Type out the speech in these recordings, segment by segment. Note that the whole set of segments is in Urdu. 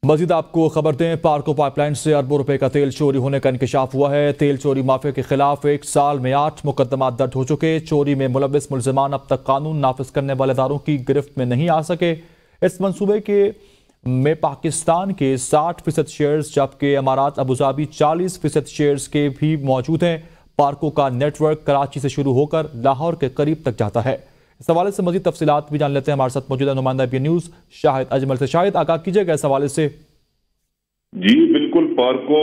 مزید آپ کو خبر دیں، پارکو پائپ لائن سے اربوں روپے کا تیل چوری ہونے کا انکشاف ہوا ہے۔ تیل چوری مافیا کے خلاف 1 سال میں 8 مقدمات درج ہو چکے۔ چوری میں ملوث ملزمان اب تک قانون نافذ کرنے والے اداروں کی گرفت میں نہیں آ سکے۔ اس منصوبے میں پاکستان کے 60% شیئرز جبکہ امارات ابوظہبی 40% شیئرز کے بھی موجود ہیں۔ پارکو کا نیٹ ورک کراچی سے شروع ہو کر لاہور کے قریب تک جاتا ہے۔ اس حوالے سے مزید تفصیلات بھی جان لیتے ہیں، ہمارے ساتھ موجود ہے نمائندہ بی نیوز شاہد اجمل سے۔ شاہد، آگاہ کیجئے گا اس حوالے سے۔ جی بالکل، پارکو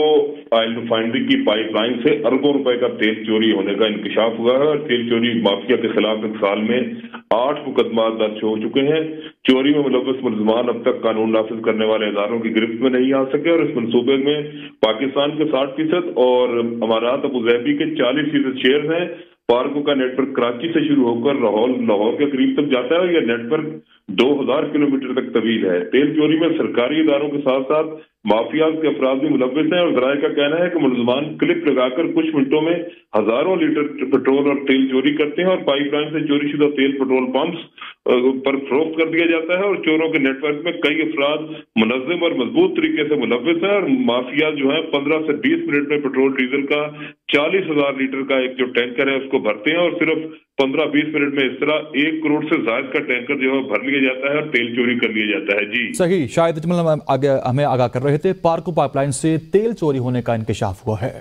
آئل ریفائنری کی پائپ لائن سے اربوں روپے کا تیل چوری ہونے کا انکشاف ہوا ہے اور تیل چوری مافیا کے خلاف 1 سال میں 8 مقدمات درج ہو چکے ہیں۔ چوری میں ملوث ملزمان اب تک قانون نافذ کرنے والے اداروں کی گرفت میں نہیں آ سکے اور اس منصوبے میں پاکستان کے 60% اور امارات ابوظہبی کے 40% شیئر ہیں۔ پارکو کا نیٹ ورک کراچی سے شروع ہو کر لاہور کے قریب تک جاتا ہے اور یہ نیٹ ورک 2000 کلومیٹر تک طویل ہے۔ تیل چوری میں سرکاری اداروں کے ساتھ ساتھ مافیاز کے افراد بھی ملوث ہیں اور ذرائع کا کہنا ہے کہ ملزمان کلپ لگا کر کچھ منٹوں میں ہزاروں لیٹر پٹرول اور تیل چوری کرتے ہیں اور پائپ لائن سے چوری شدہ تیل پٹرول پمپس پر فروخت کر دیا جاتا ہے اور چوروں کے نیٹ ورک میں کئی افراد منظم اور مضبوط طریقے سے ملوث ہیں اور مافیا جو ہے 15 سے 20 منٹ میں پٹرول ڈیزل کا 40,000 لیٹر کا ایک جو ٹینکر ہے اس کو بھرتے ہیں اور صرف 15-20 منٹ میں اس طرح 1 کروڑ سے زائد کا ٹینکر جو ہے بھر لیا جاتا ہے اور تیل چوری کر لیا جاتا ہے۔ جی صحیح، شاید اجمل ہمیں آگاہ کر رہے تھے، پارکو پائپ لائن سے تیل چوری ہونے کا انکشاف ہوا ہے۔